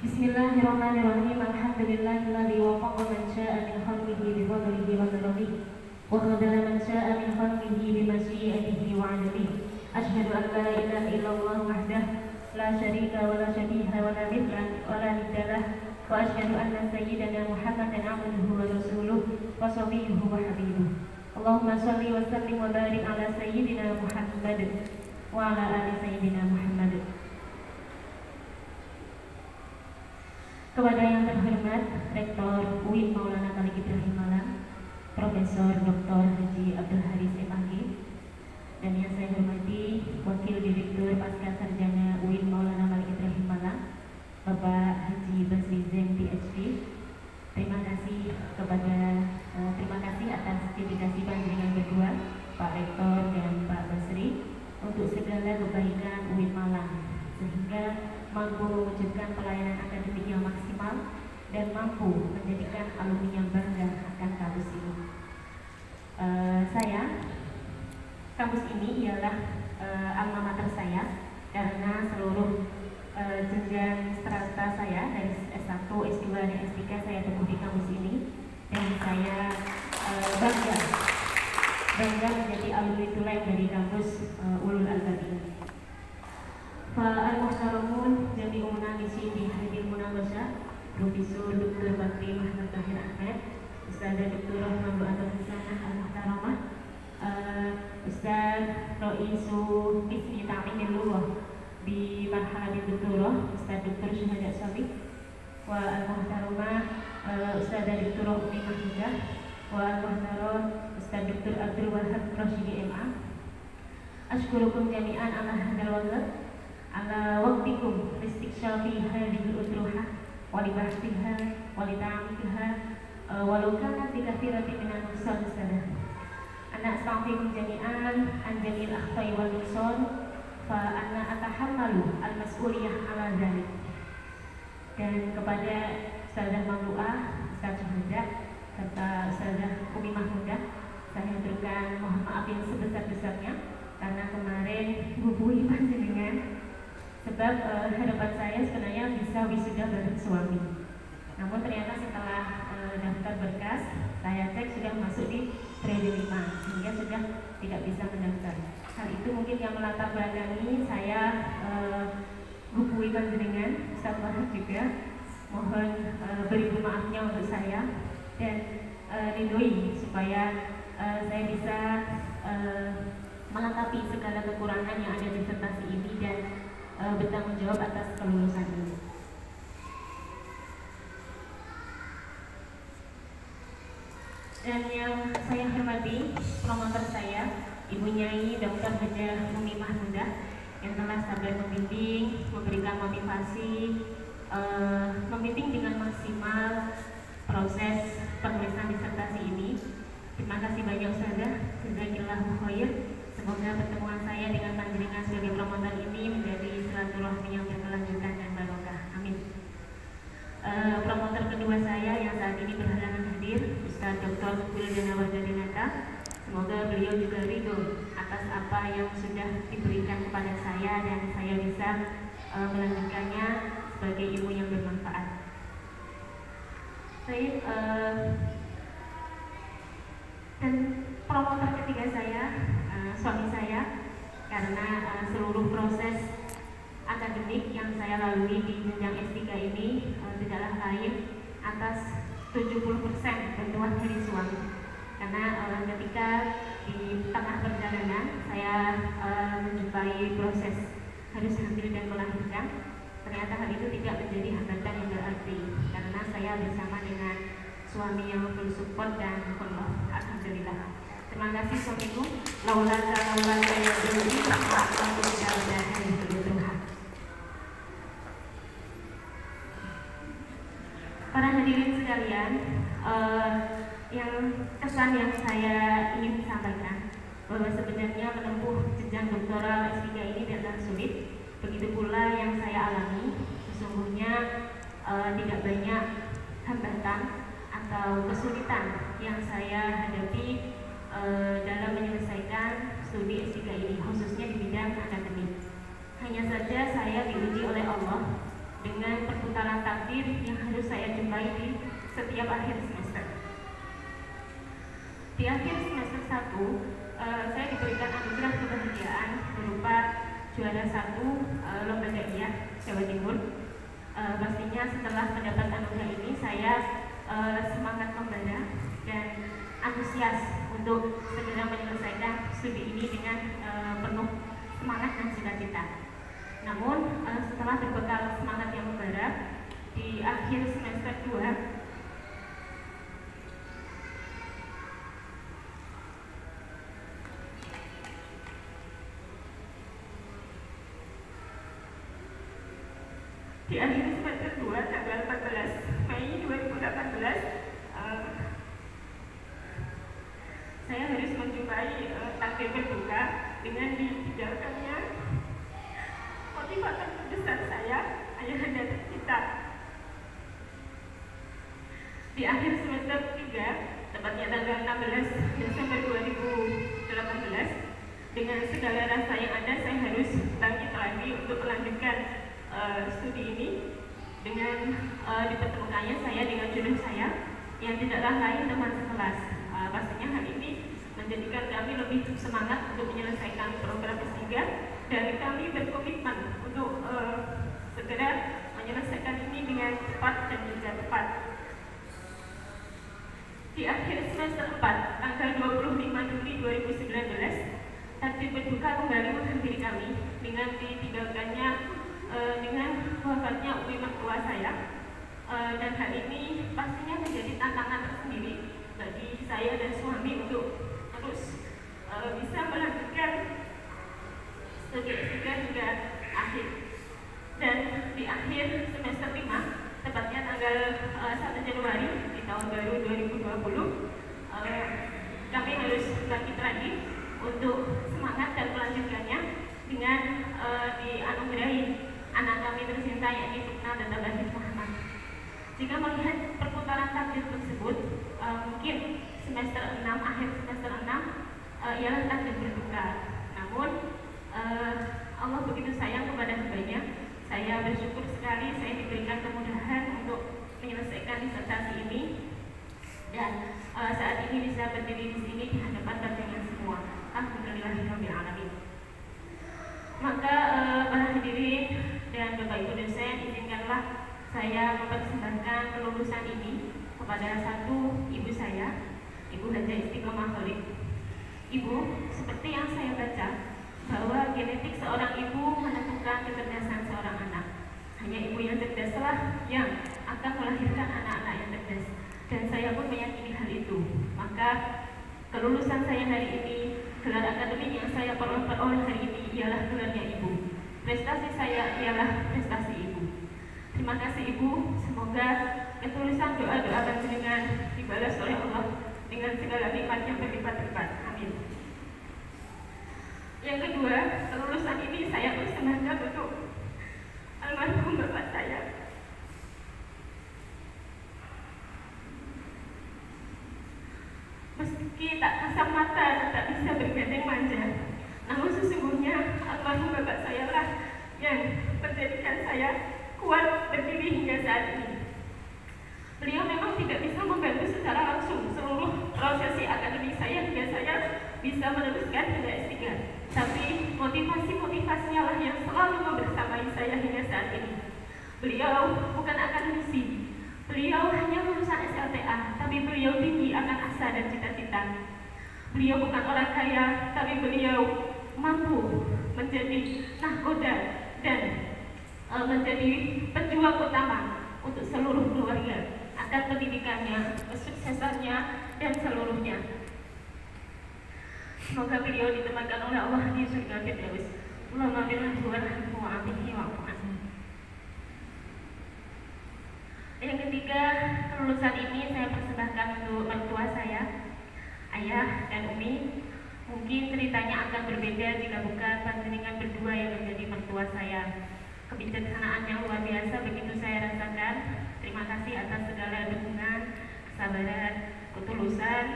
Bismillahirrahmanirrahim. Alhamdulillahilladzi wafaqa man syaa'a min khalqihi bi fadlihi wa karamihi wa khadala man syaa'a min khalqihi bi masyiatihi wa 'adlihi. Asyhadu an la ilaha illallah wahdahu la syarika wa la syabiha wa la mithla wa la niddalah wa asyhadu anna sayyidana Muhammadan 'abduhu wa rasuluhu wa shafi'uhu wa habibuhu. Allahumma shalli wa sallim wa barik ala sayyidina Muhammad wa ala ali sayyidina Muhammad. Kepada yang terhormat Rektor UIN Maulana Malik Ibrahim Malang, Profesor Dr. Haji Abdul Haris MAG, dan yang saya hormati Wakil Direktur Pasca Sarjana UIN Maulana Malik Ibrahim Malang, Bapak Haji Basri Zain PhD. Terima kasih atas dedikasi panjenengan berdua, Pak Rektor dan Pak Basri, untuk segala kebaikan UIN Malang, sehingga mampu mewujudkan pelayanan akademik yang maksimal dan mampu menjadikan alumni yang bangga akan kampus ini. Kampus ini ialah alma mater saya, karena seluruh jenjang strata saya dari S1, S2, dan S3 saya tempuh di kampus ini, dan saya bangga menjadi alumni tulen dari kampus Ulul Albab ini. Al-Muhtaramun Jami'ul Munawwisi di Hadil Munawwasah, Profesor Dr. Bakri Muhammad Tahir Ahmed, Ustazah Dr. Rahman Atul Hasanah Al-Muhtaramah, Ustaz Roisu Bismi Ta'min Lughah di Marhala Doktorah, Ustaz Dr. Syuhada Syafiq, wa Al-Muhtaramah Ustazah Dr. Umi Mahmudah, wa Al-Muhtaram Ustaz Dr. Abdul Wahab Rasyidi MA. Ashkurukum jami'an ala hadal waqt ala waqtikum listikshafi hadhihi al-udruhah wa li bahtiha wa li ta'amiha walau kanat bi kathiratin min al-nuqsan sadah. Ana astaghfirukum jami'an an jamil akhtai wal nuqsan fa anna atahammalu al-mas'uliyah ala dzalik. Dan kepada Ustazah Mambu'ah, Ustaz Syuhada, serta Ustazah Umi Mahmudah, saya aturkan mohon maaf yang sebesar-besarnya karena kemarin hubungi panjenengan. Sebab harapan saya sebenarnya bisa wisuda bareng suami. Namun ternyata setelah daftar berkas, saya cek sudah masuk di periode 5, sehingga sudah tidak bisa mendaftar. Hal itu mungkin yang melatar belakangi saya hubungi panjenengan, Ustaz Wahab juga. Mohon beribu maafnya untuk saya, dan ridhoi supaya saya bisa melengkapi segala kekurangan yang ada di disertasi ini dan bertanggung jawab atas kelulusan ini. Dan yang saya hormati promotor saya, Ibu Nyai Dr. Hajah Umi Mahmudah, yang telah sabar membimbing, memberikan motivasi, membimbing dengan maksimal proses penulisan disertasi ini. Terima kasih banyak Ustazah, jazakillahu khair. Semoga pertemuan saya dengan panjenengan sebagai promotor ini menjadi silaturahmi yang berkelanjutan dan barokah. Amin. Promotor kedua saya yang saat ini berhalangan hadir, Ustaz Dr. Wildana Wardadinata. Semoga beliau juga ridho atas apa yang sudah diberikan kepada saya dan saya bisa melanjutkannya sebagai ilmu yang bermanfaat. Dan promotor ketiga saya, suami saya, karena seluruh proses akademik yang saya lalui di jenjang S3 ini tidaklah lain atas 70% bantuan dari suami. Karena ketika di tengah perjalanan saya menjumpai proses harus hamil dan melahirkan, ternyata hal itu tidak menjadi hambatan yang berarti, karena saya bersama dengan suami yang full support dan Allah, alhamdulillah. Terima kasih suamiku. Laulaka ya dulu, aku tidak ada yang berdoa. Para hadirin sekalian, yang kesan yang saya ingin sampaikan bahwa sebenarnya menempuh jenjang doktoral S3 ini tidaklah sulit. Begitu pula yang saya alami, sesungguhnya tidak banyak hambatan atau kesulitan yang saya hadapi dalam menyelesaikan studi S3 ini, khususnya di bidang akademik. Hanya saja saya diuji oleh Allah dengan perputaran tangan positif yang harus saya jumpai di setiap akhir semester. Di akhir semester 1, saya diberikan anugerah kebahagiaan berupa juara 1 Lomba Dakwah Jawa Timur. Pastinya setelah mendapat anugerah ini saya semangat membara dan antusias untuk segera menyelesaikan studi ini dengan penuh semangat dan cita-cita. Namun setelah berbekal semangat yang membara, di akhir semester 2 tanggal 14 Mei 2018 saya harus menjumpai takdir berduka dengan ditinggalkannya motivator terbesar saya, ayahanda tercinta. Di akhir semester 3, tepatnya tanggal 16 Desember 2018, dengan segala rasa yang ada, saya harus bangkit lagi untuk melanjutkan studi ini dengan dipertemukannya saya dengan jodoh saya yang tidaklah lain teman sekelas. Pastinya hal ini menjadikan kami lebih semangat untuk menyelesaikan program S3 dan kami berkomitmen untuk segera menyelesaikan ini dengan cepat dan juga tepat. Di akhir semester 4, tanggal 25 Juli 2019, takdir berduka kembali menghampiri kami dengan ditinggalkannya dengan wafatnya umi mertua saya, dan hal ini pastinya menjadi tantangan tersendiri bagi saya dan suami untuk terus bisa melanjutkan studi S3 hingga akhir. Dan di akhir semester 5, tepatnya tanggal 1 Januari di tahun baru 2020, kami harus bangkit lagi untuk semangat dan melanjutkannya dengan dianugerahi anak kami tercinta yakni Fitnah dan Tabahis Muhammad. Jika melihat perputaran takdir tersebut, mungkin semester 6, akhir semester 6 ialah takdir berduka. Namun Allah begitu sayang kepada hambanya. Saya bersyukur sekali saya diberikan kemudahan untuk menyelesaikan disertasi ini dan saat ini bisa berdiri di sini di hadapan kalian semua. Alhamdulillahirabbil alamin. Maka para hadirin dan Bapak Ibu dosen, izinkanlah saya mempersembahkan kelulusan ini kepada satu ibu saya, Ibu Hajah Istiqomah Khalid. Ibu, seperti yang saya baca, bahwa genetik seorang ibu menentukan kecerdasan seorang anak. Hanya ibu yang cerdaslah yang akan melahirkan anak-anak yang cerdas. Dan saya pun meyakini hal itu. Maka kelulusan saya hari ini, gelar akademik yang saya peroleh hari ini ialah gelarnya ibu. Prestasi saya ialah prestasi ibu. Terima kasih Ibu, semoga ketulusan doa-doa panjenengan dibalas oleh Allah dengan segala nikmat yang berlipat-lipat. Amin. Yang kedua, kelulusan ini saya persembahkan untuk almarhum bapak saya. Meski tak kasat mata, tak bisa bergandeng manja, namun sesungguhnya almarhum bapak saya lah yang menjadikan saya kuat berdiri hingga saat ini. Beliau memang tidak bisa membantu secara langsung seluruh prosesi akademik saya hingga saya bisa meneruskan hingga S3. Tapi motivasi-motivasinya lah yang selalu membersamai saya hingga saat ini. Beliau bukan akademisi, beliau hanya lulusan SLTA, tapi beliau tinggi akan asa dan cita-cita. Beliau bukan orang kaya, tapi beliau mampu menjadi nahkoda dan menjadi pejuang utama untuk seluruh keluarga akan pendidikannya, kesuksesannya, dan seluruhnya. Semoga beliau ditempatkan oleh Allah di surga Firdaus. Allahumma billahi wa rahmatullahi wa barakatuh. Yang ketiga, kelulusan ini saya persembahkan untuk mertua saya, ayah dan umi. Mungkin ceritanya akan berbeda jika bukan panjenengan berdua yang menjadi mertua saya. Kebijaksanaan yang luar biasa begitu saya rasakan. Terima kasih atas segala dukungan, kesabaran, ketulusan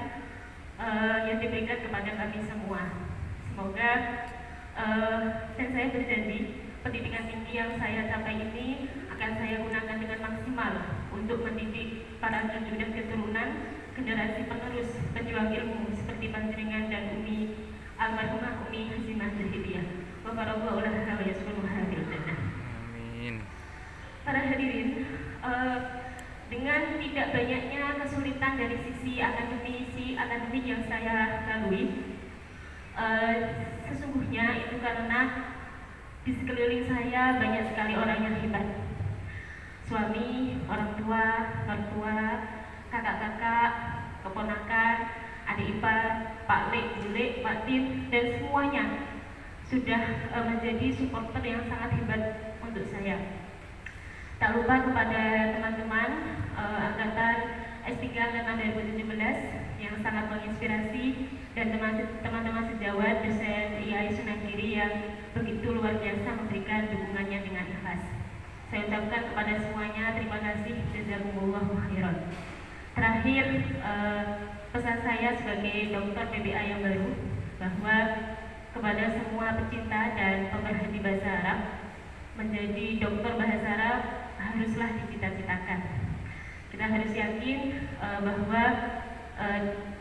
yang diberikan kepada kami semua. Semoga dan saya berjanji pendidikan tinggi yang saya capai ini akan saya gunakan dengan maksimal untuk mendidik para cucu dan keturunan generasi penerus pejuang ilmu seperti panjenengan dan Umi almarhumah Umi Hazimah Zahidiyah. Wa barakallahu laha wa yaskunuha fil jannah. Amin. Para hadirin, dengan tidak banyaknya kesulitan dari sisi akademik yang saya lalui, sesungguhnya itu karena di sekeliling saya banyak sekali orang yang hebat. Suami, orang tua, mertua, kakak-kakak, keponakan, adik ipar, Pak Lek, Bu Lek, Pak Tin, dan semuanya sudah menjadi supporter yang sangat hebat untuk saya. Tak lupa kepada teman-teman angkatan S3 angkatan 2017 yang sangat menginspirasi, dan teman-teman sejawat dosen IAI Sunagiri yang begitu luar biasa memberikan dukungannya dengan ikhlas. Saya ucapkan kepada semuanya terima kasih, jazakumullahu khairan. Terakhir, pesan saya sebagai dokter PBA yang baru bahwa kepada semua pecinta dan pemerhati bahasa Arab, menjadi dokter bahasa Arab haruslah dicita-citakan. Kita harus yakin bahwa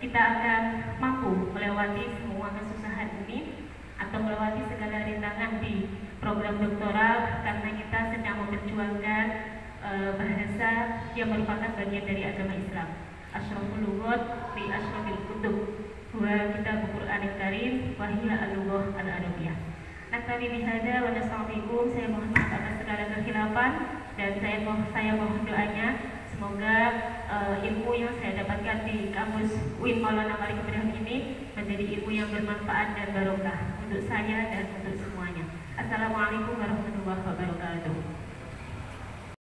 kita akan mampu melewati semua kesusahan ini atau melewati segala rintangan di program doktoral, karena kita sedang memperjuangkan bahasa yang merupakan bagian dari agama Islam. Asyraful lughat fi asyrafil kutub wa kitabul Qur'anil Karim wa hiya al-lughah al-arabiyyah. Naktabi bihadza wa nastaghfirukum. Saya mohon maaf atas segala kekhilafan dan saya mohon doanya semoga ilmu yang saya dapatkan di kampus UIN Maulana Malik Ibrahim ini menjadi ilmu yang bermanfaat dan barokah untuk saya dan untuk semuanya. Assalamualaikum warahmatullahi wabarakatuh.